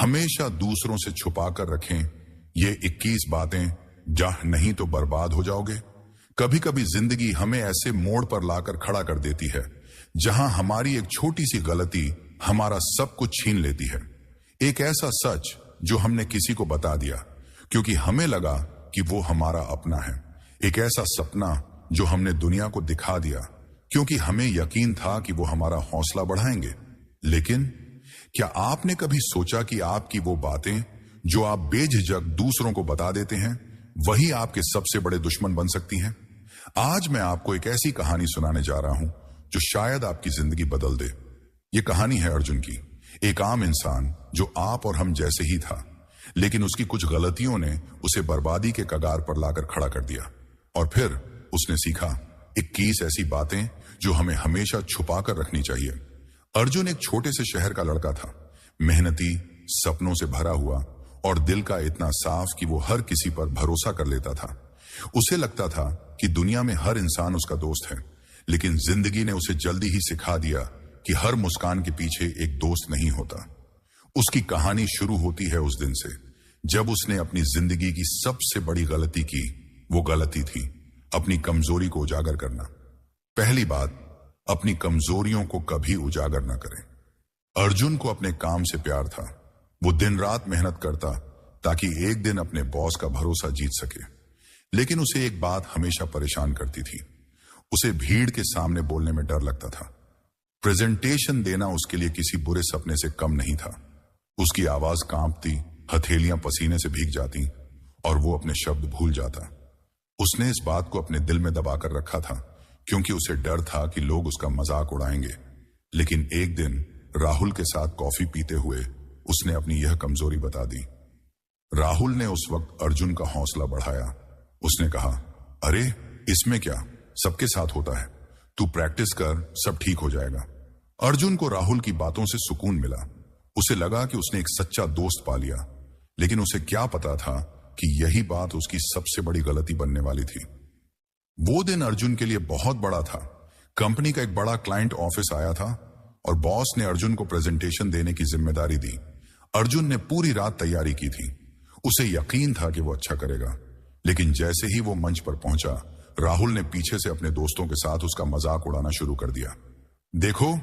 हमेशा दूसरों से छुपा कर रखें ये 21 बातें, जहां नहीं तो बर्बाद हो जाओगे। कभी कभी जिंदगी हमें ऐसे मोड़ पर लाकर खड़ा कर देती है जहां हमारी एक छोटी सी गलती हमारा सब कुछ छीन लेती है। एक ऐसा सच जो हमने किसी को बता दिया क्योंकि हमें लगा कि वो हमारा अपना है। एक ऐसा सपना जो हमने दुनिया को दिखा दिया क्योंकि हमें यकीन था कि वो हमारा हौसला बढ़ाएंगे। लेकिन क्या आपने कभी सोचा कि आपकी वो बातें जो आप बेझिझक दूसरों को बता देते हैं, वही आपके सबसे बड़े दुश्मन बन सकती हैं? आज मैं आपको एक ऐसी कहानी सुनाने जा रहा हूं जो शायद आपकी जिंदगी बदल दे। ये कहानी है अर्जुन की, एक आम इंसान जो आप और हम जैसे ही था, लेकिन उसकी कुछ गलतियों ने उसे बर्बादी के कगार पर लाकर खड़ा कर दिया। और फिर उसने सीखा 21 ऐसी बातें जो हमें हमेशा छुपा कर रखनी चाहिए। अर्जुन एक छोटे से शहर का लड़का था, मेहनती, सपनों से भरा हुआ और दिल का इतना साफ कि वो हर किसी पर भरोसा कर लेता था। उसे लगता था कि दुनिया में हर इंसान उसका दोस्त है, लेकिन जिंदगी ने उसे जल्दी ही सिखा दिया कि हर मुस्कान के पीछे एक दोस्त नहीं होता। उसकी कहानी शुरू होती है उस दिन से जब उसने अपनी जिंदगी की सबसे बड़ी गलती की। वो गलती थी अपनी कमजोरी को उजागर करना। पहली बात, अपनी कमजोरियों को कभी उजागर न करें। अर्जुन को अपने काम से प्यार था। वो दिन रात मेहनत करता ताकि एक दिन अपने बॉस का भरोसा जीत सके। लेकिन उसे एक बात हमेशा परेशान करती थी, उसे भीड़ के सामने बोलने में डर लगता था। प्रेजेंटेशन देना उसके लिए किसी बुरे सपने से कम नहीं था। उसकी आवाज कांपती, हथेलियां पसीने से भीग जाती और वो अपने शब्द भूल जाता। उसने इस बात को अपने दिल में दबाकर रखा था क्योंकि उसे डर था कि लोग उसका मजाक उड़ाएंगे। लेकिन एक दिन राहुल के साथ कॉफी पीते हुए उसने अपनी यह कमजोरी बता दी। राहुल ने उस वक्त अर्जुन का हौसला बढ़ाया। उसने कहा, अरे इसमें क्या, सबके साथ होता है, तू प्रैक्टिस कर, सब ठीक हो जाएगा। अर्जुन को राहुल की बातों से सुकून मिला। उसे लगा कि उसने एक सच्चा दोस्त पा लिया, लेकिन उसे क्या पता था कि यही बात उसकी सबसे बड़ी गलती बनने वाली थी। वो दिन अर्जुन के लिए बहुत बड़ा था। कंपनी का एक बड़ा क्लाइंट ऑफिस आया था और बॉस ने अर्जुन को प्रेजेंटेशन देने की जिम्मेदारी दी। अर्जुन ने पूरी रात तैयारी की थी। उसे यकीन था कि वो अच्छा करेगा, लेकिन जैसे ही वो मंच पर पहुंचा, राहुल ने पीछे से अपने दोस्तों के साथ उसका मजाक उड़ाना शुरू कर दिया। देखो,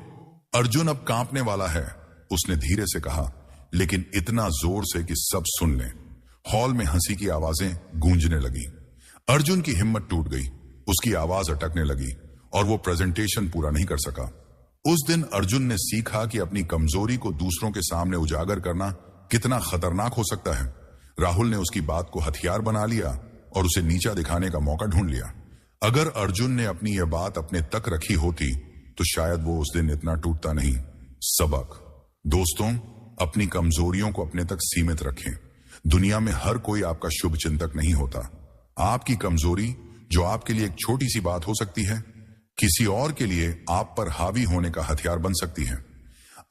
अर्जुन अब कांपने वाला है, उसने धीरे से कहा, लेकिन इतना जोर से कि सब सुन लें। हॉल में हंसी की आवाजें गूंजने लगी। अर्जुन की हिम्मत टूट गई, उसकी आवाज अटकने लगी और वो प्रेजेंटेशन पूरा नहीं कर सका। उस दिन अर्जुन ने सीखा कि अपनी कमजोरी को दूसरों के सामने उजागर करना कितना खतरनाक हो सकता है। राहुल ने उसकी बात को हथियार बना लिया और उसे नीचा दिखाने का मौका ढूंढ लिया। अगर अर्जुन ने अपनी यह बात अपने तक रखी होती तो शायद वो उस दिन इतना टूटता नहीं। सबक, दोस्तों, अपनी कमजोरियों को अपने तक सीमित रखें। दुनिया में हर कोई आपका शुभ चिंतक नहीं होता। आपकी कमजोरी जो आपके लिए एक छोटी सी बात हो सकती है, किसी और के लिए आप पर हावी होने का हथियार बन सकती है।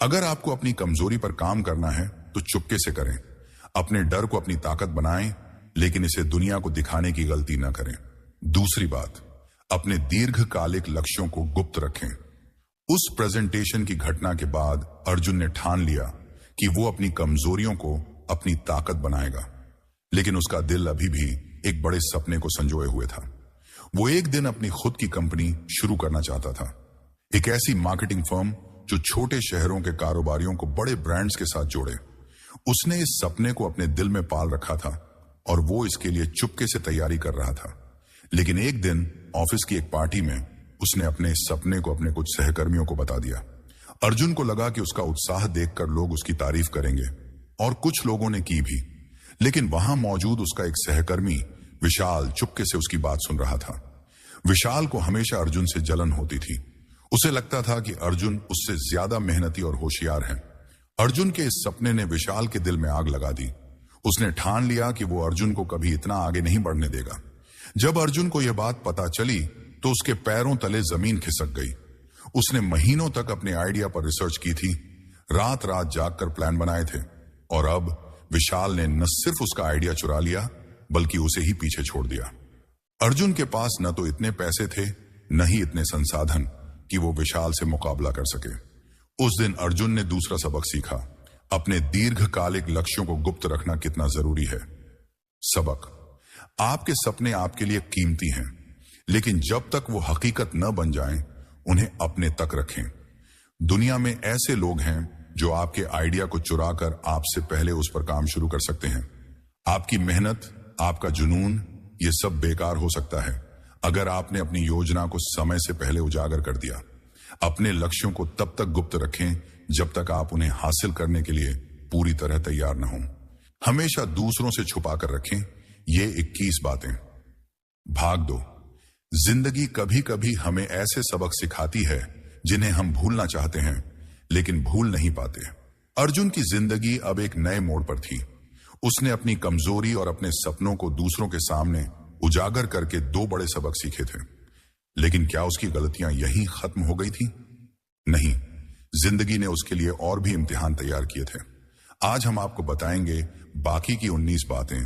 अगर आपको अपनी कमजोरी पर काम करना है तो चुपके से करें। अपने डर को अपनी ताकत बनाएं, लेकिन इसे दुनिया को दिखाने की गलती न करें। दूसरी बात, अपने दीर्घकालिक लक्ष्यों को गुप्त रखें। उस प्रेजेंटेशन की घटना के बाद अर्जुन ने ठान लिया कि वो अपनी कमजोरियों को अपनी ताकत बनाएगा, लेकिन उसका दिल अभी भी एक बड़े सपने को संजोए हुए था। वो एक दिन अपनी खुद की कंपनी शुरू करना चाहता था, एक ऐसी मार्केटिंग फर्म जो छोटे शहरों के कारोबारियों को बड़े ब्रांड्स के साथ जोड़े। उसने इस सपने को अपने दिल में पाल रखा था और वो इसके लिए चुपके से तैयारी कर रहा था। लेकिन एक दिन ऑफिस की एक पार्टी में उसने अपने इस सपने को अपने कुछ सहकर्मियों को बता दिया। अर्जुन को लगा कि उसका उत्साह देखकर लोग उसकी तारीफ करेंगे, और कुछ लोगों ने की भी। लेकिन वहां मौजूद उसका एक सहकर्मी विशाल चुपके से उसकी बात सुन रहा था। विशाल को हमेशा अर्जुन से जलन होती थी। उसे लगता था कि अर्जुन उससे ज्यादा मेहनती और होशियार है। अर्जुन के इस सपने ने विशाल के दिल में आग लगा दी। उसने ठान लिया कि वो अर्जुन को कभी इतना आगे नहीं बढ़ने देगा। जब अर्जुन को यह बात पता चली तो उसके पैरों तले जमीन खिसक गई। उसने महीनों तक अपने आइडिया पर रिसर्च की थी, रात रात जागकर प्लान बनाए थे, और अब विशाल ने न सिर्फ उसका आइडिया चुरा लिया बल्कि उसे ही पीछे छोड़ दिया। अर्जुन के पास न तो इतने पैसे थे न ही इतने संसाधन कि वो विशाल से मुकाबला कर सके। उस दिन अर्जुन ने दूसरा सबक सीखा। अपने दीर्घकालिक लक्ष्यों को गुप्त रखना कितना जरूरी है। सबक, आपके सपने आपके लिए कीमती हैं, लेकिन जब तक वो हकीकत न बन जाएं, उन्हें अपने तक रखें। दुनिया में ऐसे लोग हैं जो आपके आइडिया को चुराकर आपसे पहले उस पर काम शुरू कर सकते हैं। आपकी मेहनत, आपका जुनून, ये सब बेकार हो सकता है अगर आपने अपनी योजना को समय से पहले उजागर कर दिया। अपने लक्ष्यों को तब तक गुप्त रखें जब तक आप उन्हें हासिल करने के लिए पूरी तरह तैयार न हों। हमेशा दूसरों से छुपा कर रखें ये 21 बातें। भाग 2। जिंदगी कभी कभी हमें ऐसे सबक सिखाती है जिन्हें हम भूलना चाहते हैं लेकिन भूल नहीं पाते। अर्जुन की जिंदगी अब एक नए मोड़ पर थी। उसने अपनी कमजोरी और अपने सपनों को दूसरों के सामने उजागर करके 2 बड़े सबक सीखे थे। लेकिन क्या उसकी गलतियां यहीं खत्म हो गई थी? नहीं, जिंदगी ने उसके लिए और भी इम्तिहान तैयार किए थे। आज हम आपको बताएंगे बाकी की 19 बातें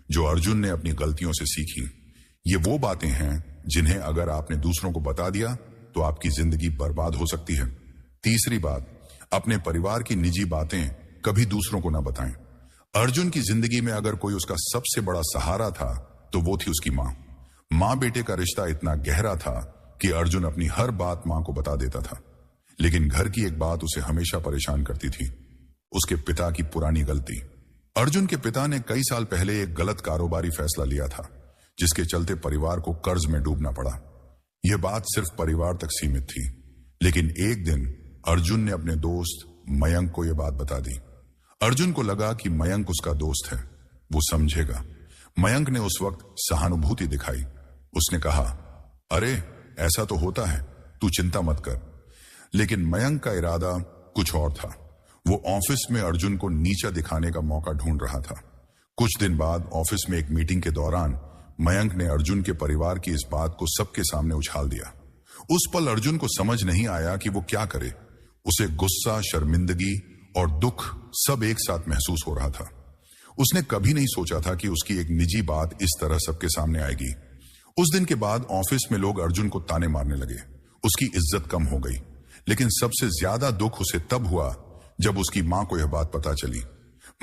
जो अर्जुन ने अपनी गलतियों से सीखी। ये वो बातें हैं जिन्हें अगर आपने दूसरों को बता दिया तो आपकी जिंदगी बर्बाद हो सकती है। तीसरी बात, अपने परिवार की निजी बातें कभी दूसरों को ना बताएं। अर्जुन की जिंदगी में अगर कोई उसका सबसे बड़ा सहारा था तो वो थी उसकी मां। मां बेटे का रिश्ता इतना गहरा था कि अर्जुन अपनी हर बात मां को बता देता था। लेकिन घर की एक बात उसे हमेशा परेशान करती थी, उसके पिता की पुरानी गलती। अर्जुन के पिता ने कई साल पहले एक गलत कारोबारी फैसला लिया था जिसके चलते परिवार को कर्ज में डूबना पड़ा। यह बात सिर्फ परिवार तक सीमित थी, लेकिन एक दिन अर्जुन ने अपने दोस्त मयंक को यह बात बता दी। अर्जुन को लगा कि मयंक उसका दोस्त है, वो समझेगा। मयंक ने उस वक्त सहानुभूति दिखाई। उसने कहा, अरे ऐसा तो होता है, तू चिंता मत कर। लेकिन मयंक का इरादा कुछ और था। वो ऑफिस में अर्जुन को नीचा दिखाने का मौका ढूंढ रहा था। कुछ दिन बाद ऑफिस में एक मीटिंग के दौरान मयंक ने अर्जुन के परिवार की इस बात को सबके सामने उछाल दिया। उस पल अर्जुन को समझ नहीं आया कि वो क्या करे। उसे गुस्सा, शर्मिंदगी और दुख सब एक साथ महसूस हो रहा था। उसने कभी नहीं सोचा था कि उसकी एक निजी बात इस तरह सबके सामने आएगी। उस दिन के बाद ऑफिस में लोग अर्जुन को ताने मारने लगे। उसकी इज्जत कम हो गई। लेकिन सबसे ज्यादा दुख उसे तब हुआ जब उसकी मां को यह बात पता चली।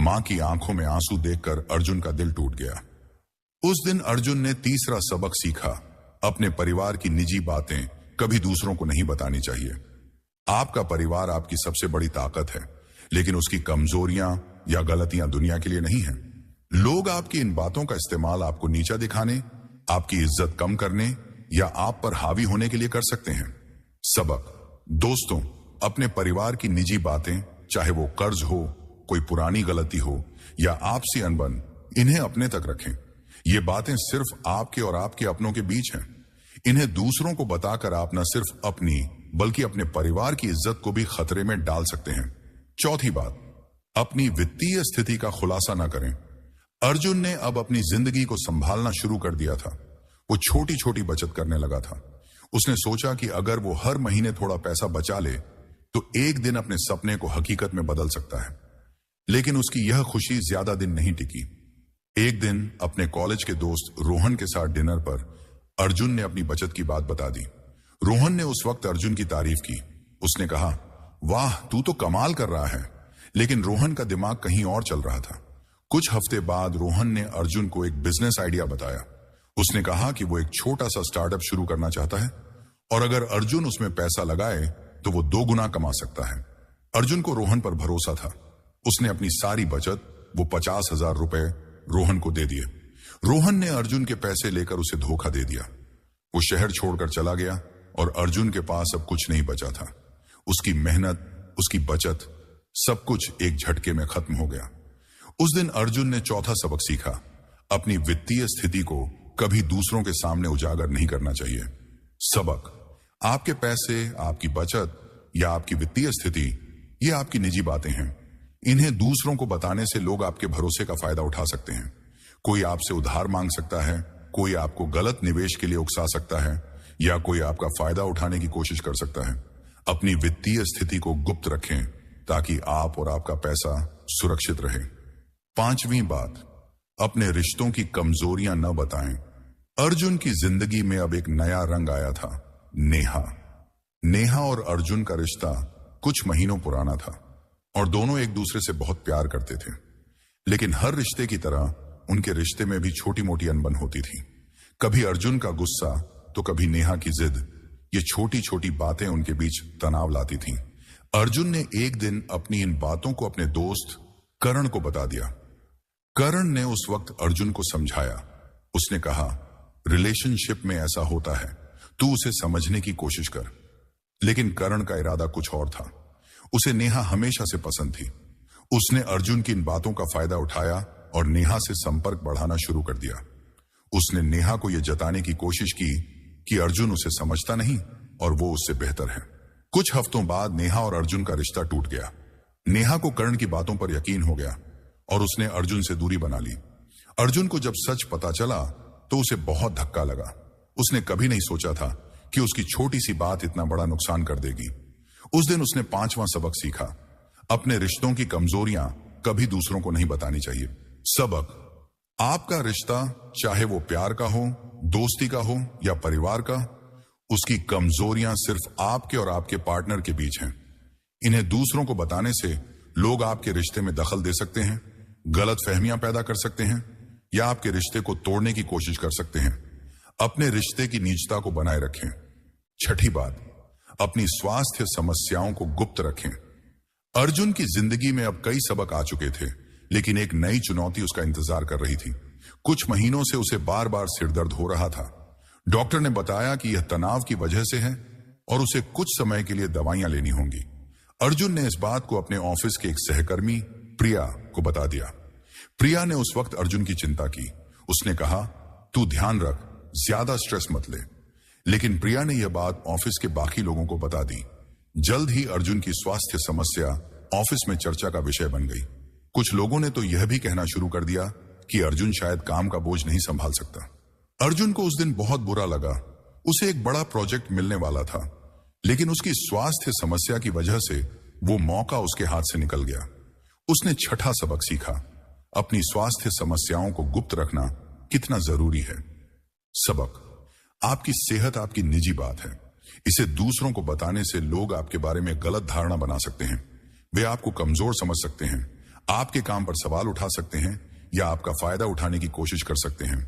मां की आंखों में आंसू देखकर अर्जुन का दिल टूट गया। उस दिन अर्जुन ने तीसरा सबक सीखा, अपने परिवार की निजी बातें कभी दूसरों को नहीं बतानी चाहिए। आपका परिवार आपकी सबसे बड़ी ताकत है, लेकिन उसकी कमजोरियां या गलतियां दुनिया के लिए नहीं है। लोग आपकी इन बातों का इस्तेमाल आपको नीचा दिखाने, आपकी इज्जत कम करने या आप पर हावी होने के लिए कर सकते हैं। सबक, दोस्तों, अपने परिवार की निजी बातें, चाहे वो कर्ज हो, कोई पुरानी गलती हो या आपसी अनबन, इन्हें अपने तक रखें। ये बातें सिर्फ आपके और आपके अपनों के बीच हैं। इन्हें दूसरों को बताकर आप न सिर्फ अपनी बल्कि अपने परिवार की इज्जत को भी खतरे में डाल सकते हैं। चौथी बात, अपनी वित्तीय स्थिति का खुलासा न करें। अर्जुन ने अब अपनी जिंदगी को संभालना शुरू कर दिया था। वो छोटी छोटी बचत करने लगा था। उसने सोचा कि अगर वो हर महीने थोड़ा पैसा बचा ले तो एक दिन अपने सपने को हकीकत में बदल सकता है। लेकिन उसकी यह खुशी ज्यादा दिन नहीं टिकी। एक दिन अपने कॉलेज के दोस्त रोहन के साथ डिनर पर अर्जुन ने अपनी बचत की बात बता दी। रोहन ने उस वक्त अर्जुन की तारीफ की। उसने कहा, वाह, तू तो कमाल कर रहा है। लेकिन रोहन का दिमाग कहीं और चल रहा था। कुछ हफ्ते बाद रोहन ने अर्जुन को एक बिजनेस आइडिया बताया। उसने कहा कि वो एक छोटा सा स्टार्टअप शुरू करना चाहता है और अगर अर्जुन उसमें पैसा लगाए तो वो 2 गुना कमा सकता है। अर्जुन को रोहन पर भरोसा था। उसने अपनी सारी बचत, वो 50,000 रुपए रोहन को दे दिए। रोहन ने अर्जुन के पैसे लेकर उसे धोखा दे दिया। वो शहर छोड़कर चला गया और अर्जुन के पास अब कुछ नहीं बचा था। उसकी मेहनत, उसकी बचत, सब कुछ एक झटके में खत्म हो गया। उस दिन अर्जुन ने चौथा सबक सीखा, अपनी वित्तीय स्थिति को कभी दूसरों के सामने उजागर नहीं करना चाहिए। सबक, आपके पैसे, आपकी बचत या आपकी वित्तीय स्थिति, ये आपकी निजी बातें हैं। इन्हें दूसरों को बताने से लोग आपके भरोसे का फायदा उठा सकते हैं। कोई आपसे उधार मांग सकता है, कोई आपको गलत निवेश के लिए उकसा सकता है या कोई आपका फायदा उठाने की कोशिश कर सकता है। अपनी वित्तीय स्थिति को गुप्त रखें ताकि आप और आपका पैसा सुरक्षित रहे। 5वीं बात, अपने रिश्तों की कमजोरियां न बताएं। अर्जुन की जिंदगी में अब एक नया रंग आया था, नेहा। नेहा और अर्जुन का रिश्ता कुछ महीनों पुराना था और दोनों एक दूसरे से बहुत प्यार करते थे। लेकिन हर रिश्ते की तरह उनके रिश्ते में भी छोटी मोटी अनबन होती थी। कभी अर्जुन का गुस्सा तो कभी नेहा की जिद, ये छोटी छोटी बातें उनके बीच तनाव लाती थीं। अर्जुन ने एक दिन अपनी इन बातों को अपने दोस्त करण को बता दिया। करण ने उस वक्त अर्जुन को समझाया। उसने कहा, रिलेशनशिप में ऐसा होता है, तू उसे समझने की कोशिश कर। लेकिन करण का इरादा कुछ और था। उसे नेहा हमेशा से पसंद थी। उसने अर्जुन की इन बातों का फायदा उठाया और नेहा से संपर्क बढ़ाना शुरू कर दिया। उसने नेहा को यह जताने की कोशिश की कि अर्जुन उसे समझता नहीं और वो उससे बेहतर है। कुछ हफ्तों बाद नेहा और अर्जुन का रिश्ता टूट गया। नेहा को करण की बातों पर यकीन हो गया और उसने अर्जुन से दूरी बना ली। अर्जुन को जब सच पता चला तो उसे बहुत धक्का लगा। उसने कभी नहीं सोचा था कि उसकी छोटी सी बात इतना बड़ा नुकसान कर देगी। उस दिन उसने 5वां सबक सीखा, अपने रिश्तों की कमजोरियां कभी दूसरों को नहीं बतानी चाहिए। सबक, आपका रिश्ता चाहे वो प्यार का हो, दोस्ती का हो या परिवार का, उसकी कमजोरियां सिर्फ आपके और आपके पार्टनर के बीच हैं। इन्हें दूसरों को बताने से लोग आपके रिश्ते में दखल दे सकते हैं, गलत फहमियां पैदा कर सकते हैं या आपके रिश्ते को तोड़ने की कोशिश कर सकते हैं। अपने रिश्ते की निजता को बनाए रखें। छठी बात, अपनी स्वास्थ्य समस्याओं को गुप्त रखें। अर्जुन की जिंदगी में अब कई सबक आ चुके थे, लेकिन एक नई चुनौती उसका इंतजार कर रही थी। कुछ महीनों से उसे बार बार सिरदर्द हो रहा था। डॉक्टर ने बताया कि यह तनाव की वजह से है और उसे कुछ समय के लिए दवाइयां लेनी होंगी। अर्जुन ने इस बात को अपने ऑफिस के एक सहकर्मी प्रिया को बता दिया। प्रिया ने उस वक्त अर्जुन की चिंता की। उसने कहा, तू ध्यान रख, ज्यादा स्ट्रेस मत ले। लेकिन प्रिया ने यह बात ऑफिस के बाकी लोगों को बता दी। जल्द ही अर्जुन की स्वास्थ्य समस्या ऑफिस में चर्चा का विषय बन गई। कुछ लोगों ने तो यह भी कहना शुरू कर दिया कि अर्जुन शायद काम का बोझ नहीं संभाल सकता। अर्जुन को उस दिन बहुत बुरा लगा। उसे एक बड़ा प्रोजेक्ट मिलने वाला था, लेकिन उसकी स्वास्थ्य समस्या की वजह से वो मौका उसके हाथ से निकल गया। उसने छठा सबक सीखा, अपनी स्वास्थ्य समस्याओं को गुप्त रखना कितना जरूरी है। सबक, आपकी सेहत आपकी निजी बात है। इसे दूसरों को बताने से लोग आपके बारे में गलत धारणा बना सकते हैं। वे आपको कमजोर समझ सकते हैं, आपके काम पर सवाल उठा सकते हैं या आपका फायदा उठाने की कोशिश कर सकते हैं।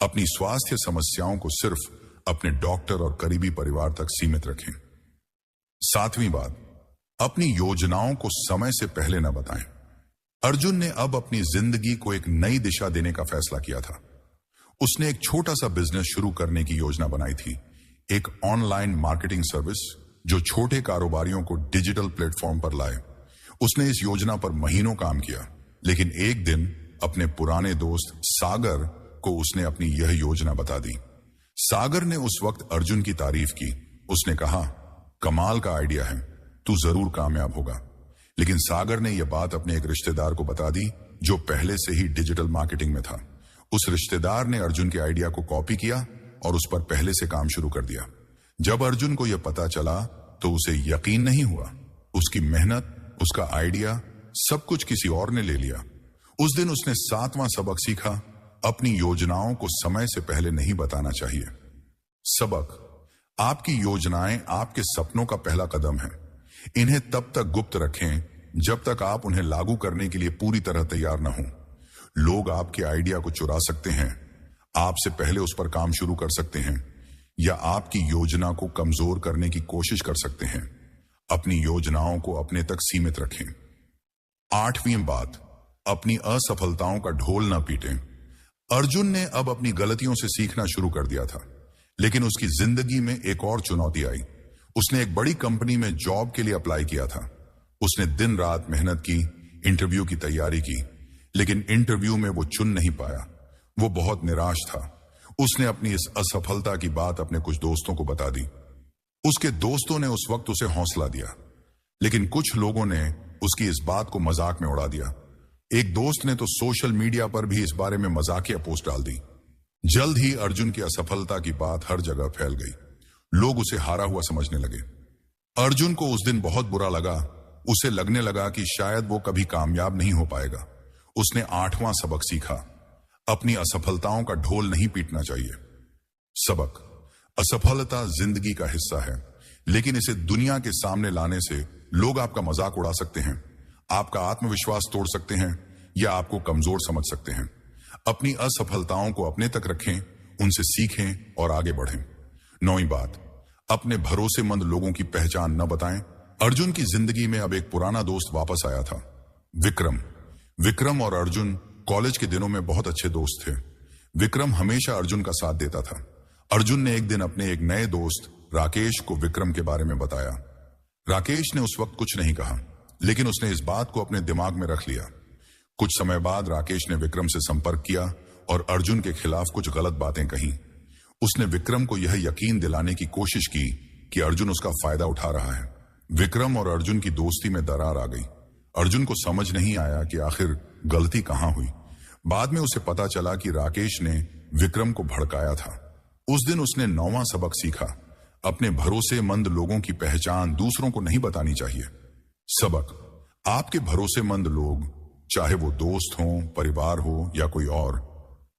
अपनी स्वास्थ्य समस्याओं को सिर्फ अपने डॉक्टर और करीबी परिवार तक सीमित रखें। 7वीं बात, अपनी योजनाओं को समय से पहले न बताएं। अर्जुन ने अब अपनी जिंदगी को एक नई दिशा देने का फैसला किया था। उसने एक छोटा सा बिजनेस शुरू करने की योजना बनाई थी, एक ऑनलाइन मार्केटिंग सर्विस जो छोटे कारोबारियों को डिजिटल प्लेटफॉर्म पर लाए। उसने इस योजना पर महीनों काम किया, लेकिन एक दिन अपने पुराने दोस्त सागर को उसने अपनी यह योजना बता दी। सागर ने उस वक्त अर्जुन की तारीफ की। उसने कहा, कमाल का आइडिया है, तू जरूर कामयाब होगा। लेकिन सागर ने यह बात अपने एक रिश्तेदार को बता दी जो पहले से ही डिजिटल मार्केटिंग में था। उस रिश्तेदार ने अर्जुन के आइडिया को कॉपी किया और उस पर पहले से काम शुरू कर दिया। जब अर्जुन को यह पता चला तो उसे यकीन नहीं हुआ। उसकी मेहनत, उसका आइडिया, सब कुछ किसी और ने ले लिया। उस दिन उसने 7वां सबक सीखा, अपनी योजनाओं को समय से पहले नहीं बताना चाहिए। सबक, आपकी योजनाएं आपके सपनों का पहला कदम है। इन्हें तब तक गुप्त रखें जब तक आप उन्हें लागू करने के लिए पूरी तरह तैयार न हों। लोग आपके आइडिया को चुरा सकते हैं, आपसे पहले उस पर काम शुरू कर सकते हैं या आपकी योजना को कमजोर करने की कोशिश कर सकते हैं। अपनी योजनाओं को अपने तक सीमित रखें। 8वीं बात, अपनी असफलताओं का ढोल न पीटें। अर्जुन ने अब अपनी गलतियों से सीखना शुरू कर दिया था, लेकिन उसकी जिंदगी में एक और चुनौती आई। उसने एक बड़ी कंपनी में जॉब के लिए अप्लाई किया था। उसने दिन रात मेहनत की, इंटरव्यू की तैयारी की, लेकिन इंटरव्यू में वो चुन नहीं पाया। वो बहुत निराश था। उसने अपनी इस असफलता की बात अपने कुछ दोस्तों को बता दी। उसके दोस्तों ने उस वक्त उसे हौसला दिया, लेकिन कुछ लोगों ने उसकी इस बात को मजाक में उड़ा दिया। एक दोस्त ने तो सोशल मीडिया पर भी इस बारे में मजाकिया पोस्ट डाल दी। जल्द ही अर्जुन की असफलता की बात हर जगह फैल गई। लोग उसे हारा हुआ समझने लगे। अर्जुन को उस दिन बहुत बुरा लगा। उसे लगने लगा कि शायद वो कभी कामयाब नहीं हो पाएगा। उसने 8वां सबक सीखा, अपनी असफलताओं का ढोल नहीं पीटना चाहिए। सबक, असफलता जिंदगी का हिस्सा है, लेकिन इसे दुनिया के सामने लाने से लोग आपका मजाक उड़ा सकते हैं, आपका आत्मविश्वास तोड़ सकते हैं या आपको कमजोर समझ सकते हैं। अपनी असफलताओं को अपने तक रखें, उनसे सीखें और आगे बढ़ें। 9वीं बात, अपने भरोसेमंद लोगों की पहचान न बताएं। अर्जुन की जिंदगी में अब एक पुराना दोस्त वापस आया था, विक्रम। विक्रम और अर्जुन कॉलेज के दिनों में बहुत अच्छे दोस्त थे। विक्रम हमेशा अर्जुन का साथ देता था। अर्जुन ने एक दिन अपने एक नए दोस्त राकेश को विक्रम के बारे में बताया। राकेश ने उस वक्त कुछ नहीं कहा, लेकिन उसने इस बात को अपने दिमाग में रख लिया। कुछ समय बाद राकेश ने विक्रम से संपर्क किया और अर्जुन के खिलाफ कुछ गलत बातें कही। उसने विक्रम को यह यकीन दिलाने की कोशिश की कि अर्जुन उसका फायदा उठा रहा है। विक्रम और अर्जुन की दोस्ती में दरार आ गई। अर्जुन को समझ नहीं आया कि आखिर गलती कहां हुई। बाद में उसे पता चला कि राकेश ने विक्रम को भड़काया था। उस दिन उसने 9वां सबक सीखा, अपने भरोसेमंद लोगों की पहचान दूसरों को नहीं बतानी चाहिए। सबक, आपके भरोसेमंद लोग, चाहे वो दोस्त हो, परिवार हो या कोई और,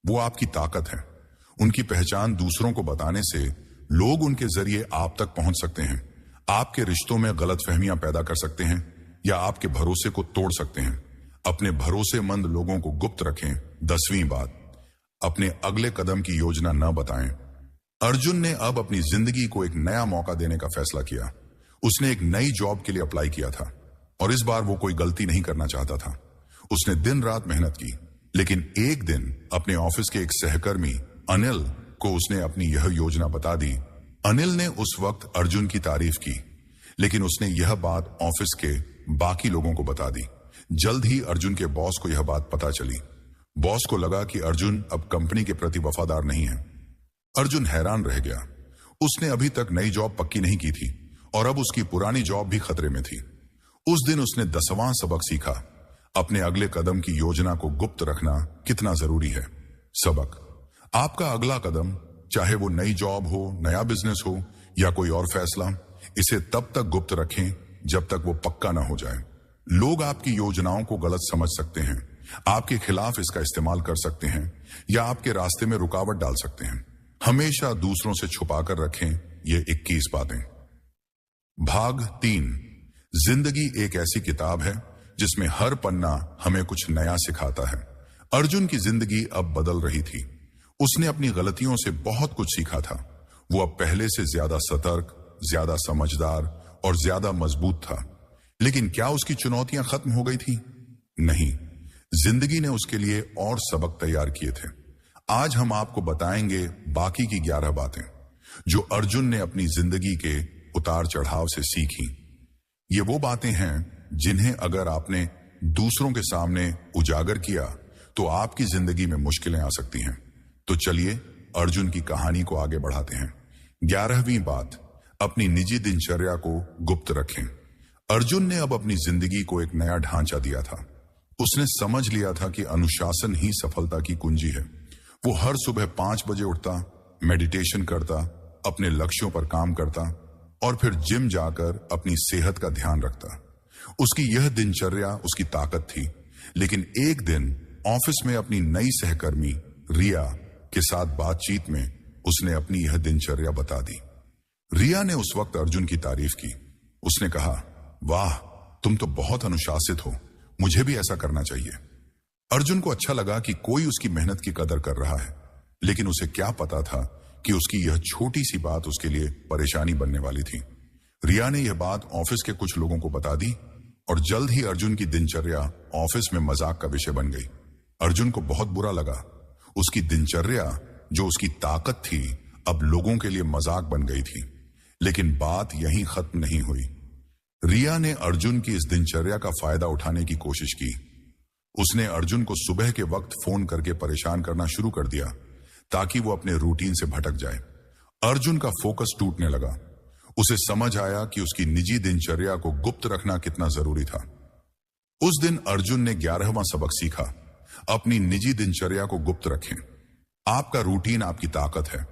वो आपकी ताकत है। उनकी पहचान दूसरों को बताने से लोग उनके जरिए आप तक पहुंच सकते हैं, आपके रिश्तों में गलतफहमियां पैदा कर सकते हैं या आपके भरोसे को तोड़ सकते हैं। अपने भरोसेमंद लोगों को गुप्त रखें। 10वीं बात, अपने अगले कदम की योजना न बताएं। अर्जुन ने अब अपनी जिंदगी को एक नया मौका देने का फैसला किया। उसने एक नई जॉब के लिए अप्लाई किया था और इस बार वो कोई गलती नहीं करना चाहता था। उसने दिन रात मेहनत की, लेकिन एक दिन अपने ऑफिस के एक सहकर्मी अनिल को उसने अपनी यह योजना बता दी। अनिल ने उस वक्त अर्जुन की तारीफ की, लेकिन उसने यह बात ऑफिस के बाकी लोगों को बता दी। जल्द ही अर्जुन के बॉस को यह बात पता चली। बॉस को लगा कि अर्जुन अब कंपनी के प्रति वफादार नहीं है। अर्जुन हैरान रह गया। उसने अभी तक नई जॉब पक्की नहीं की थी और अब उसकी पुरानी जॉब भी खतरे में थी। उस दिन उसने 10वां सबक सीखा, अपने अगले कदम की योजना को गुप्त रखना कितना जरूरी है। सबक, आपका अगला कदम, चाहे वो नई जॉब हो, नया बिजनेस हो या कोई और फैसला, इसे तब तक गुप्त रखें जब तक वो पक्का ना हो जाए। लोग आपकी योजनाओं को गलत समझ सकते हैं, आपके खिलाफ इसका इस्तेमाल कर सकते हैं या आपके रास्ते में रुकावट डाल सकते हैं। हमेशा दूसरों से छुपाकर रखें ये 21 बातें। भाग 3, जिंदगी एक ऐसी किताब है जिसमें हर पन्ना हमें कुछ नया सिखाता है। अर्जुन की जिंदगी अब बदल रही थी। उसने अपनी गलतियों से बहुत कुछ सीखा था। वो अब पहले से ज्यादा सतर्क, ज्यादा समझदार और ज्यादा मजबूत था। लेकिन क्या उसकी चुनौतियां खत्म हो गई थी? नहीं, जिंदगी ने उसके लिए और सबक तैयार किए थे। आज हम आपको बताएंगे बाकी की 11 बातें जो अर्जुन ने अपनी जिंदगी के उतार चढ़ाव से सीखी। ये वो बातें हैं जिन्हें अगर आपने दूसरों के सामने उजागर किया तो आपकी जिंदगी में मुश्किलें आ सकती हैं। तो चलिए अर्जुन की कहानी को आगे बढ़ाते हैं। 11वीं बात, अपनी निजी दिनचर्या को गुप्त रखें। अर्जुन ने अब अपनी जिंदगी को एक नया ढांचा दिया था। उसने समझ लिया था कि अनुशासन ही सफलता की कुंजी है। वो हर सुबह 5 बजे उठता, मेडिटेशन करता, अपने लक्ष्यों पर काम करता और फिर जिम जाकर अपनी सेहत का ध्यान रखता। उसकी यह दिनचर्या उसकी ताकत थी। लेकिन एक दिन ऑफिस में अपनी नई सहकर्मी रिया के साथ बातचीत में उसने अपनी यह दिनचर्या बता दी। रिया ने उस वक्त अर्जुन की तारीफ की। उसने कहा, वाह, तुम तो बहुत अनुशासित हो, मुझे भी ऐसा करना चाहिए। अर्जुन को अच्छा लगा कि कोई उसकी मेहनत की कदर कर रहा है, लेकिन उसे क्या पता था कि उसकी यह छोटी सी बात उसके लिए परेशानी बनने वाली थी। रिया ने यह बात ऑफिस के कुछ लोगों को बता दी और जल्द ही अर्जुन की दिनचर्या ऑफिस में मजाक का विषय बन गई। अर्जुन को बहुत बुरा लगा। उसकी दिनचर्या, जो उसकी ताकत थी, अब लोगों के लिए मजाक बन गई थी। लेकिन बात यहीं खत्म नहीं हुई। रिया ने अर्जुन की इस दिनचर्या का फायदा उठाने की कोशिश की। उसने अर्जुन को सुबह के वक्त फोन करके परेशान करना शुरू कर दिया ताकि वो अपने रूटीन से भटक जाए। अर्जुन का फोकस टूटने लगा। उसे समझ आया कि उसकी निजी दिनचर्या को गुप्त रखना कितना जरूरी था। उस दिन अर्जुन ने 11वां सबक सीखा, अपनी निजी दिनचर्या को गुप्त रखें। आपका रूटीन आपकी ताकत है,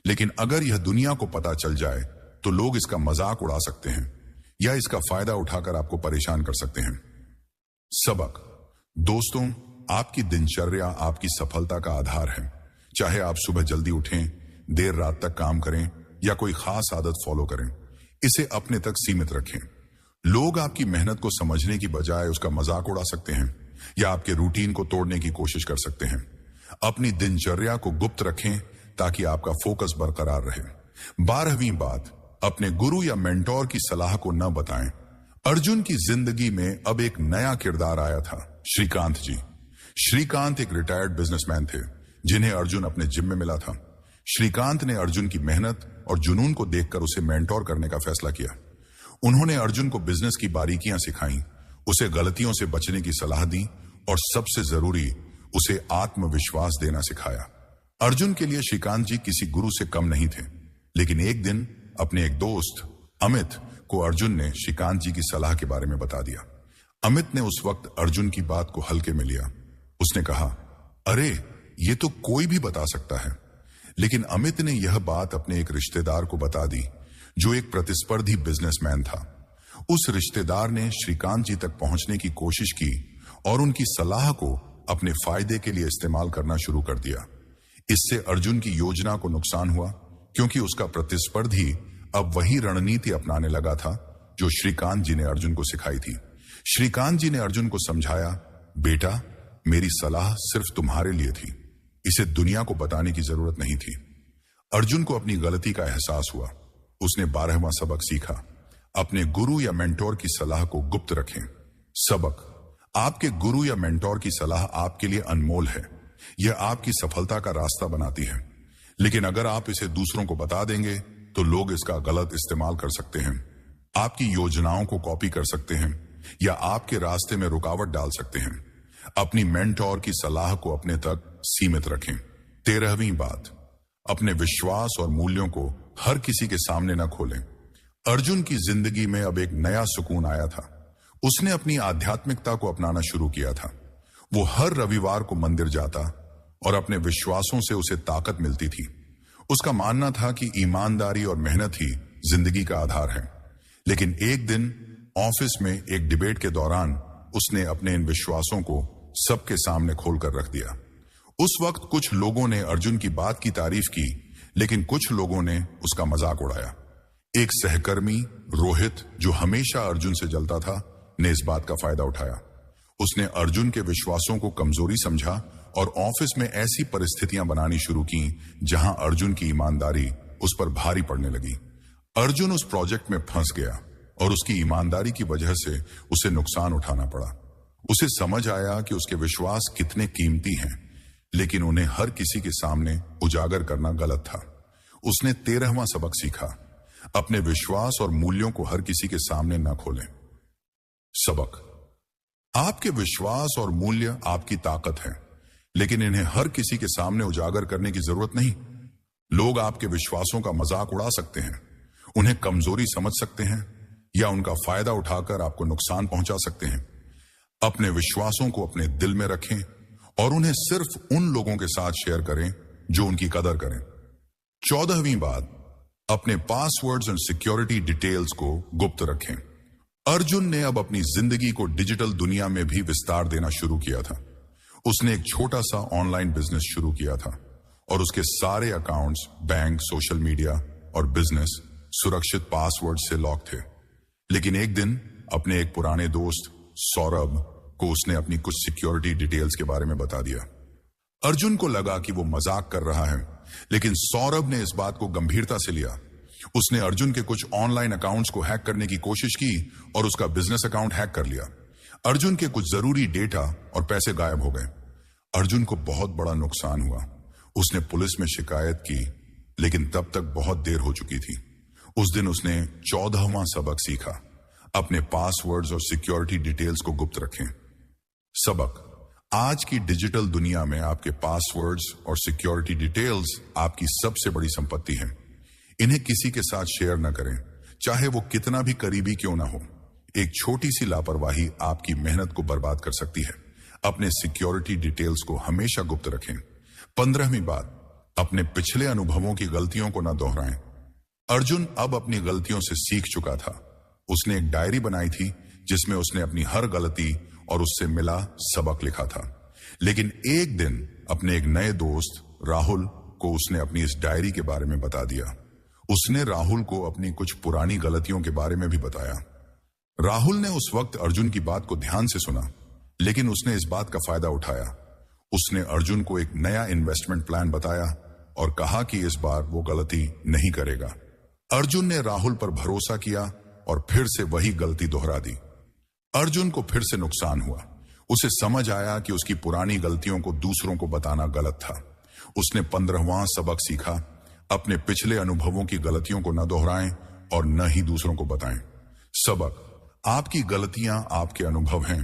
लेकिन अगर यह दुनिया को पता चल जाए तो लोग इसका मजाक उड़ा सकते हैं या इसका फायदा उठाकर आपको परेशान कर सकते हैं। सबक, दोस्तों, आपकी दिनचर्या आपकी सफलता का आधार है। चाहे आप सुबह जल्दी उठें, देर रात तक काम करें या कोई खास आदत फॉलो करें, इसे अपने तक सीमित रखें। लोग आपकी मेहनत को समझने की बजाय उसका मजाक उड़ा सकते हैं या आपके रूटीन को तोड़ने की कोशिश कर सकते हैं। अपनी दिनचर्या को गुप्त रखें ताकि आपका फोकस बरकरार रहे। 12वीं बात, अपने गुरु या मेंटोर की सलाह को न बताएं। अर्जुन की जिंदगी में अब एक नया किरदार आया था, श्रीकांत जी। श्रीकांत एक रिटायर्ड बिजनेसमैन थे जिन्हें अर्जुन अपने जिम में मिला था। श्रीकांत ने अर्जुन की मेहनत और जुनून को देखकर उसे मेंटोर करने का फैसला किया। उन्होंने अर्जुन को बिजनेस की बारीकियां सिखाई, उसे गलतियों से बचने की सलाह दी और सबसे जरूरी, उसे आत्मविश्वास देना सिखाया। अर्जुन के लिए श्रीकांत जी किसी गुरु से कम नहीं थे, लेकिन एक दिन अपने एक दोस्त अमित को अर्जुन ने श्रीकांत जी की सलाह के बारे में बता दिया। अमित ने उस वक्त अर्जुन की बात को हल्के में लिया। उसने कहा, अरे ये तो कोई भी बता सकता है। लेकिन अमित ने यह बात अपने एक रिश्तेदार को बता दी जो एक प्रतिस्पर्धी बिजनेसमैन था। उस रिश्तेदार ने श्रीकांत जी तक पहुंचने की कोशिश की और उनकी सलाह को अपने फायदे के लिए इस्तेमाल करना शुरू कर दिया। इससे अर्जुन की योजना को नुकसान हुआ क्योंकि उसका प्रतिस्पर्धी अब वही रणनीति अपनाने लगा था जो श्रीकांत जी ने अर्जुन को सिखाई थी। श्रीकांत जी ने अर्जुन को समझाया, बेटा मेरी सलाह सिर्फ तुम्हारे लिए थी, इसे दुनिया को बताने की जरूरत नहीं थी। अर्जुन को अपनी गलती का एहसास हुआ। उसने 12वां सबक सीखा, अपने गुरु या मेंटोर की सलाह को गुप्त रखें। सबक, आपके गुरु या मेंटोर की सलाह आपके लिए अनमोल है। यह आपकी सफलता का रास्ता बनाती है, लेकिन अगर आप इसे दूसरों को बता देंगे तो लोग इसका गलत इस्तेमाल कर सकते हैं, आपकी योजनाओं को कॉपी कर सकते हैं या आपके रास्ते में रुकावट डाल सकते हैं। अपनी मेंटोर की सलाह को अपने तक सीमित रखें। 13वीं बात, अपने विश्वास और मूल्यों को हर किसी के सामने न खोलें। अर्जुन की जिंदगी में अब एक नया सुकून आया था। उसने अपनी आध्यात्मिकता को अपनाना शुरू किया था। वो हर रविवार को मंदिर जाता और अपने विश्वासों से उसे ताकत मिलती थी। उसका मानना था कि ईमानदारी और मेहनत ही जिंदगी का आधार है। लेकिन एक दिन ऑफिस में एक डिबेट के दौरान उसने अपने इन विश्वासों को सबके सामने खोलकर रख दिया। उस वक्त कुछ लोगों ने अर्जुन की बात की तारीफ की, लेकिन कुछ लोगों ने उसका मजाक उड़ाया। एक सहकर्मी रोहित, जो हमेशा अर्जुन से जलता था, ने इस बात का फायदा उठाया। उसने अर्जुन के विश्वासों को कमजोरी समझा और ऑफिस में ऐसी परिस्थितियां बनानी शुरू की जहां अर्जुन की ईमानदारी उस पर भारी पड़ने लगी। अर्जुन उस प्रोजेक्ट में फंस गया और उसकी ईमानदारी की वजह से उसे नुकसान उठाना पड़ा। उसे समझ आया कि उसके विश्वास कितने कीमती हैं, लेकिन उन्हें हर किसी के सामने उजागर करना गलत था। उसने 13वां सबक सीखा, अपने विश्वास और मूल्यों को हर किसी के सामने न खोलें। सबक, आपके विश्वास और मूल्य आपकी ताकत है, लेकिन इन्हें हर किसी के सामने उजागर करने की जरूरत नहीं। लोग आपके विश्वासों का मजाक उड़ा सकते हैं, उन्हें कमजोरी समझ सकते हैं या उनका फायदा उठाकर आपको नुकसान पहुंचा सकते हैं। अपने विश्वासों को अपने दिल में रखें और उन्हें सिर्फ उन लोगों के साथ शेयर करें जो उनकी कदर करें। 14वीं बात, अपने पासवर्ड्स और सिक्योरिटी डिटेल्स को गुप्त रखें। अर्जुन ने अब अपनी जिंदगी को डिजिटल दुनिया में भी विस्तार देना शुरू किया था। उसने एक छोटा सा ऑनलाइन बिजनेस शुरू किया था और उसके सारे अकाउंट्स, बैंक, सोशल मीडिया और बिजनेस सुरक्षित पासवर्ड से लॉक थे। लेकिन एक दिन अपने एक पुराने दोस्त सौरभ को उसने अपनी कुछ सिक्योरिटी डिटेल्स के बारे में बता दिया। अर्जुन को लगा कि वो मजाक कर रहा है, लेकिन सौरभ ने इस बात को गंभीरता से लिया। उसने अर्जुन के कुछ ऑनलाइन अकाउंट्स को हैक करने की कोशिश की और उसका बिजनेस अकाउंट हैक कर लिया। अर्जुन के कुछ जरूरी डेटा और पैसे गायब हो गए। अर्जुन को बहुत बड़ा नुकसान हुआ। उसने पुलिस में शिकायत की, लेकिन तब तक बहुत देर हो चुकी थी। उस दिन उसने 14वां सबक सीखा, अपने पासवर्ड्स और सिक्योरिटी डिटेल्स को गुप्त रखें। सबक, आज की डिजिटल दुनिया में आपके पासवर्ड्स और सिक्योरिटी डिटेल्स आपकी सबसे बड़ी संपत्ति है। इन्हें किसी के साथ शेयर न करें, चाहे वो कितना भी करीबी क्यों ना हो। एक छोटी सी लापरवाही आपकी मेहनत को बर्बाद कर सकती है। अपने सिक्योरिटी डिटेल्स को हमेशा गुप्त रखें। 15वीं बात, अपने पिछले अनुभवों की गलतियों को न दोहराएं। अर्जुन अब अपनी गलतियों से सीख चुका था। उसने एक डायरी बनाई थी जिसमें उसने अपनी हर गलती और उससे मिला सबक लिखा था। लेकिन एक दिन अपने एक नए दोस्त राहुल को उसने अपनी इस डायरी के बारे में बता दिया। उसने राहुल को अपनी कुछ पुरानी गलतियों के बारे में भी बताया। राहुल ने उस वक्त अर्जुन की बात को ध्यान से सुना, लेकिन उसने इस बात का फायदा उठाया। उसने अर्जुन को एक नया इन्वेस्टमेंट प्लान बताया और कहा कि इस बार वो गलती नहीं करेगा। अर्जुन ने राहुल पर भरोसा किया और फिर से वही गलती दोहरा दी। अर्जुन को फिर से नुकसान हुआ। उसे समझ आया कि उसकी पुरानी गलतियों को दूसरों को बताना गलत था। उसने 15वां सबक सीखा, अपने पिछले अनुभवों की गलतियों को न दोहराएं और न ही दूसरों को बताएं। सबक: आपकी गलतियां आपके अनुभव हैं,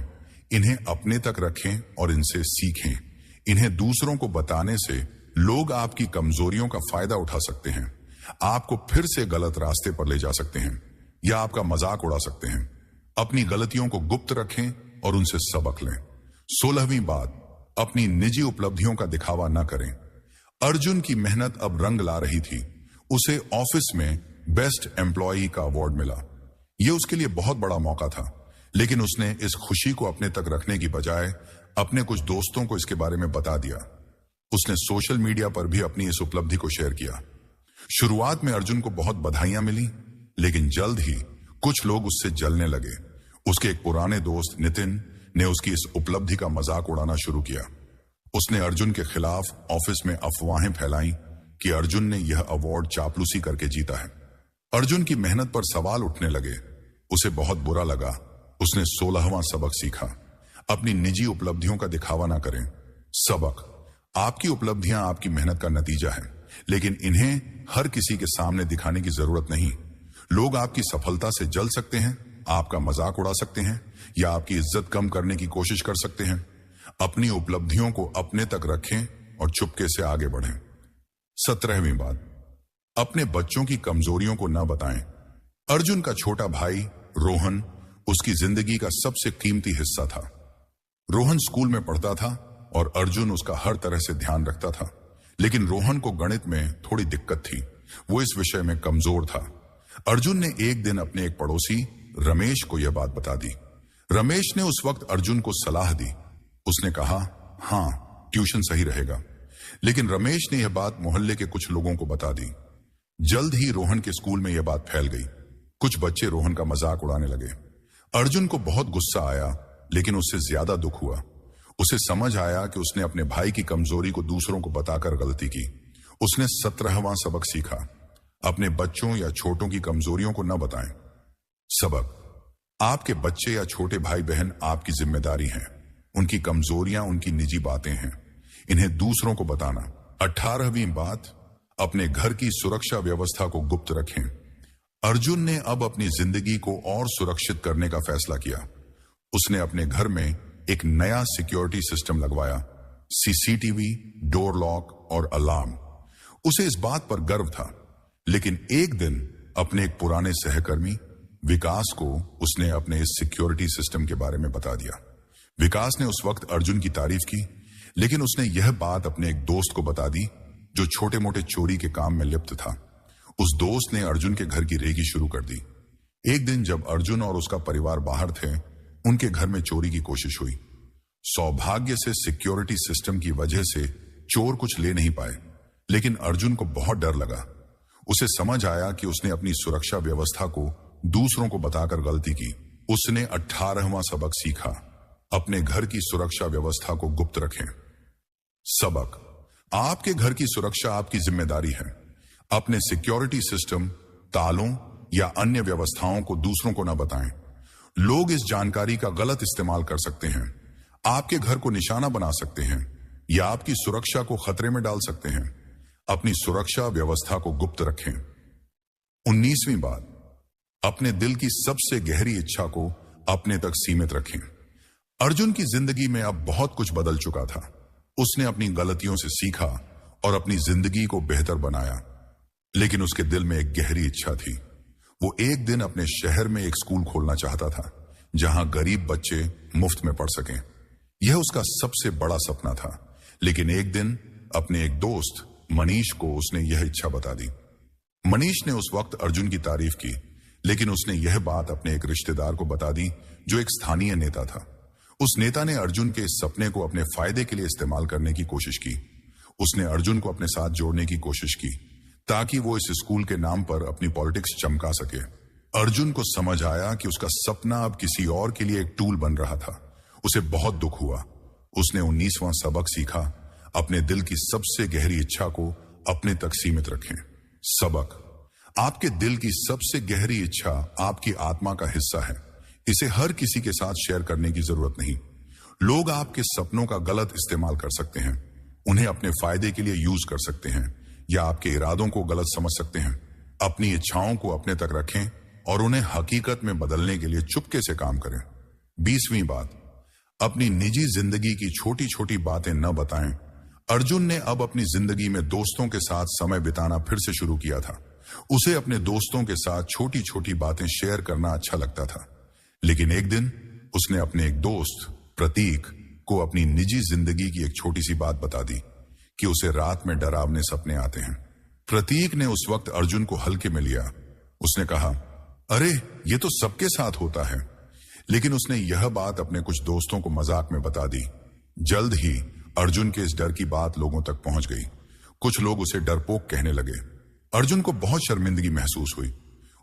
इन्हें अपने तक रखें और इनसे सीखें। इन्हें दूसरों को बताने से लोग आपकी कमजोरियों का फायदा उठा सकते हैं, आपको फिर से गलत रास्ते पर ले जा सकते हैं या आपका मजाक उड़ा सकते हैं। अपनी गलतियों को गुप्त रखें और उनसे सबक लें। 16वीं बात: अपनी निजी उपलब्धियों का दिखावा न करें। अर्जुन की मेहनत अब रंग ला रही थी। उसे ऑफिस में बेस्ट एम्प्लॉई का अवार्ड मिला। यह उसके लिए बहुत बड़ा मौका था, लेकिन उसने इस खुशी को अपने तक रखने की बजाय अपने कुछ दोस्तों को इसके बारे में बता दिया। उसने सोशल मीडिया पर भी अपनी इस उपलब्धि को शेयर किया। शुरुआत में अर्जुन को बहुत बधाइयां मिली, लेकिन जल्द ही कुछ लोग उससे जलने लगे। उसके एक पुराने दोस्त नितिन ने उसकी इस उपलब्धि का मजाक उड़ाना शुरू किया। उसने अर्जुन के खिलाफ ऑफिस में अफवाहें फैलाई कि अर्जुन ने यह अवार्ड चापलूसी करके जीता है। अर्जुन की मेहनत पर सवाल उठने लगे। उसे बहुत बुरा लगा। उसने 16वां सबक सीखा, अपनी निजी उपलब्धियों का दिखावा ना करें। सबक: आपकी उपलब्धियां आपकी मेहनत का नतीजा है, लेकिन इन्हें हर किसी के सामने दिखाने की जरूरत नहीं। लोग आपकी सफलता से जल सकते हैं, आपका मजाक उड़ा सकते हैं या आपकी इज्जत कम करने की कोशिश कर सकते हैं। अपनी उपलब्धियों को अपने तक रखें और चुपके से आगे बढ़ें। 17वीं बात: अपने बच्चों की कमजोरियों को न बताएं। अर्जुन का छोटा भाई रोहन उसकी जिंदगी का सबसे कीमती हिस्सा था। रोहन स्कूल में पढ़ता था और अर्जुन उसका हर तरह से ध्यान रखता था, लेकिन रोहन को गणित में थोड़ी दिक्कत थी। वो इस विषय में कमजोर था। अर्जुन ने एक दिन अपने एक पड़ोसी रमेश को यह बात बता दी। रमेश ने उस वक्त अर्जुन को सलाह दी। उसने कहा, हाँ, ट्यूशन सही रहेगा। लेकिन रमेश ने यह बात मोहल्ले के कुछ लोगों को बता दी। जल्द ही रोहन के स्कूल में यह बात फैल गई। कुछ बच्चे रोहन का मजाक उड़ाने लगे। अर्जुन को बहुत गुस्सा आया, लेकिन उससे ज्यादा दुख हुआ। उसे समझ आया कि उसने अपने भाई की कमजोरी को दूसरों को बताकर गलती की। उसने 17वां सबक सीखा, अपने बच्चों या छोटों की कमजोरियों को न बताएं। सबक: आपके बच्चे या छोटे भाई बहन आपकी जिम्मेदारी हैं। उनकी कमजोरियां उनकी निजी बातें हैं, इन्हें दूसरों को बताना। 18वीं बात: अपने घर की सुरक्षा व्यवस्था को गुप्त रखें। अर्जुन ने अब अपनी जिंदगी को और सुरक्षित करने का फैसला किया। उसने अपने घर में एक नया सिक्योरिटी सिस्टम लगवाया, सीसीटीवी, डोर लॉक और अलार्म। उसे इस बात पर गर्व था, लेकिन एक दिन अपने एक पुराने सहकर्मी विकास को उसने अपने इस सिक्योरिटी सिस्टम के बारे में बता दिया। विकास ने उस वक्त अर्जुन की तारीफ की, लेकिन उसने यह बात अपने एक दोस्त को बता दी जो छोटे मोटे चोरी के काम में लिप्त था। उस दोस्त ने अर्जुन के घर की रेकी शुरू कर दी। एक दिन जब अर्जुन और उसका परिवार बाहर थे, उनके घर में चोरी की कोशिश हुई। सौभाग्य से सिक्योरिटी सिस्टम की वजह से चोर कुछ ले नहीं पाए, लेकिन अर्जुन को बहुत डर लगा। उसे समझ आया कि उसने अपनी सुरक्षा व्यवस्था को दूसरों को बताकर गलती की। उसने 18वां सबक सीखा, अपने घर की सुरक्षा व्यवस्था को गुप्त रखें। सबक: आपके घर की सुरक्षा आपकी जिम्मेदारी है। अपने सिक्योरिटी सिस्टम, तालों या अन्य व्यवस्थाओं को दूसरों को न बताएं। लोग इस जानकारी का गलत इस्तेमाल कर सकते हैं, आपके घर को निशाना बना सकते हैं या आपकी सुरक्षा को खतरे में डाल सकते हैं। अपनी सुरक्षा व्यवस्था को गुप्त रखें। 19वीं बात: अपने दिल की सबसे गहरी इच्छा को अपने तक सीमित रखें। अर्जुन की जिंदगी में अब बहुत कुछ बदल चुका था। उसने अपनी गलतियों से सीखा और अपनी जिंदगी को बेहतर बनाया, लेकिन उसके दिल में एक गहरी इच्छा थी। वो एक दिन अपने शहर में एक स्कूल खोलना चाहता था, जहां गरीब बच्चे मुफ्त में पढ़ सकें। यह उसका सबसे बड़ा सपना था, लेकिन एक दिन अपने एक दोस्त मनीष को उसने यह इच्छा बता दी। मनीष ने उस वक्त अर्जुन की तारीफ की, लेकिन उसने यह बात अपने एक रिश्तेदार को बता दी जो एक स्थानीय नेता था। उस नेता ने अर्जुन के इस सपने को अपने फायदे के लिए इस्तेमाल करने की कोशिश की। उसने अर्जुन को अपने साथ जोड़ने की कोशिश की ताकि वो इस स्कूल के नाम पर अपनी पॉलिटिक्स चमका सके। अर्जुन को समझ आया कि उसका सपना अब किसी और के लिए एक टूल बन रहा था। उसे बहुत दुख हुआ। उसने 19वां सबक सीखा, अपने दिल की सबसे गहरी इच्छा को अपने तक सीमित रखें। सबक: आपके दिल की सबसे गहरी इच्छा आपकी आत्मा का हिस्सा है। इसे हर किसी के साथ शेयर करने की जरूरत नहीं। लोग आपके सपनों का गलत इस्तेमाल कर सकते हैं, उन्हें अपने फायदे के लिए यूज कर सकते हैं या आपके इरादों को गलत समझ सकते हैं। अपनी इच्छाओं को अपने तक रखें और उन्हें हकीकत में बदलने के लिए चुपके से काम करें। 20वीं बात: अपनी निजी जिंदगी की छोटी छोटी बातें न बताएं। अर्जुन ने अब अपनी जिंदगी में दोस्तों के साथ समय बिताना फिर से शुरू किया था। उसे अपने दोस्तों के साथ छोटी छोटी बातें शेयर करना अच्छा लगता था। लेकिन एक दिन उसने अपने एक दोस्त प्रतीक को अपनी निजी जिंदगी की एक छोटी सी बात बता दी कि उसे रात में डरावने सपने आते हैं। प्रतीक ने उस वक्त अर्जुन को हल्के में लिया। उसने कहा, अरे ये तो सबके साथ होता है। लेकिन उसने यह बात अपने कुछ दोस्तों को मजाक में बता दी। जल्द ही अर्जुन के इस डर की बात लोगों तक पहुंच गई। कुछ लोग उसे डरपोक कहने लगे। अर्जुन को बहुत शर्मिंदगी महसूस हुई।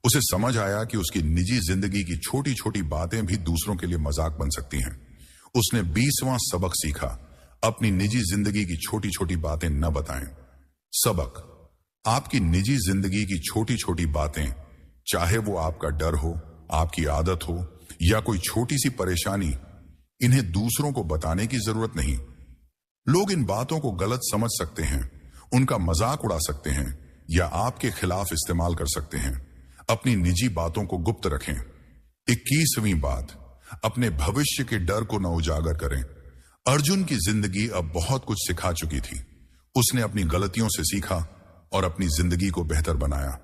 उसे समझ आया कि उसकी निजी जिंदगी की छोटी छोटी बातें भी दूसरों के लिए मजाक बन सकती हैं। उसने 20वां सबक सीखा, अपनी निजी जिंदगी की छोटी छोटी बातें न बताएं। सबक: आपकी निजी जिंदगी की छोटी छोटी बातें, चाहे वो आपका डर हो, आपकी आदत हो या कोई छोटी सी परेशानी, इन्हें दूसरों को बताने की जरूरत नहीं। लोग इन बातों को गलत समझ सकते हैं, उनका मजाक उड़ा सकते हैं या आपके खिलाफ इस्तेमाल कर सकते हैं। अपनी निजी बातों को गुप्त रखें। 21वीं बात: अपने भविष्य के डर को न उजागर करें। अर्जुन की जिंदगी अब बहुत कुछ सिखा चुकी थी। उसने अपनी गलतियों से सीखा और अपनी जिंदगी को बेहतर बनाया।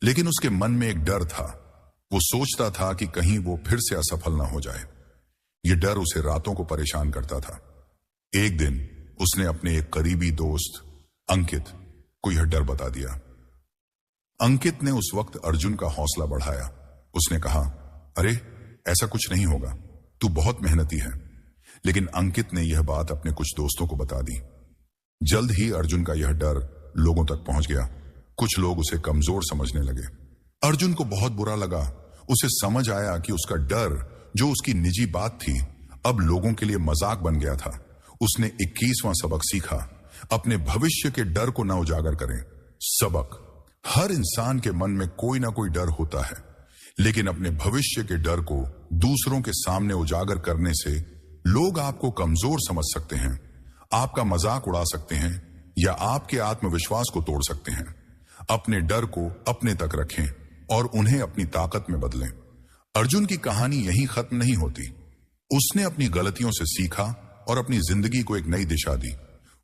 लेकिन उसके मन में एक डर था। वो सोचता था कि कहीं वो फिर से असफल ना हो जाए। ये डर उसे रातों को परेशान करता था। एक दिन उसने अपने एक करीबी दोस्त अंकित को यह डर बता दिया। अंकित ने उस वक्त अर्जुन का हौसला बढ़ाया। उसने कहा, अरे ऐसा कुछ नहीं होगा, तू बहुत मेहनती है। लेकिन अंकित ने यह बात अपने कुछ दोस्तों को बता दी। जल्द ही अर्जुन का यह डर लोगों तक पहुंच गया। कुछ लोग उसे कमजोर समझने लगे। अर्जुन को बहुत बुरा लगा। उसे समझ आया कि उसका डर, जो उसकी निजी बात थी, अब लोगों के लिए मजाक बन गया था। उसने 21वां सबक सीखा, अपने भविष्य के डर को न उजागर करें। सबक: हर इंसान के मन में कोई ना कोई डर होता है, लेकिन अपने भविष्य के डर को दूसरों के सामने उजागर करने से लोग आपको कमजोर समझ सकते हैं, आपका मजाक उड़ा सकते हैं या आपके आत्मविश्वास को तोड़ सकते हैं। अपने डर को अपने तक रखें और उन्हें अपनी ताकत में बदलें। अर्जुन की कहानी यहीं खत्म नहीं होती। उसने अपनी गलतियों से सीखा और अपनी जिंदगी को एक नई दिशा दी।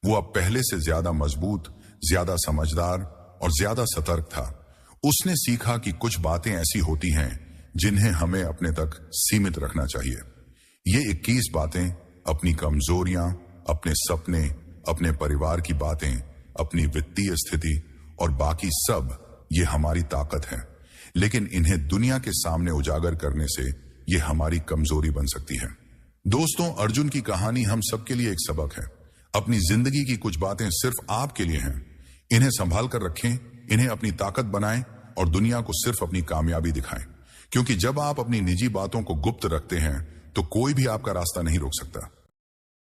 वो अब पहले से ज्यादा मजबूत, ज्यादा समझदार और ज्यादा सतर्क था। उसने सीखा कि कुछ बातें ऐसी होती हैं जिन्हें हमें अपने तक सीमित रखना चाहिए। ये 21 बातें, अपनी कमजोरियां, अपने सपने, अपने परिवार की बातें, अपनी वित्तीय स्थिति और बाकी सब, ये हमारी ताकत है। लेकिन इन्हें दुनिया के सामने उजागर करने से ये हमारी कमजोरी बन सकती है। दोस्तों, अर्जुन की कहानी हम सबके लिए एक सबक है। अपनी जिंदगी की कुछ बातें सिर्फ आपके लिए हैं। इन्हें संभाल कर रखें, इन्हें अपनी ताकत बनाएं और दुनिया को सिर्फ अपनी कामयाबी दिखाएं। क्योंकि जब आप अपनी निजी बातों को गुप्त रखते हैं तो कोई भी आपका रास्ता नहीं रोक सकता।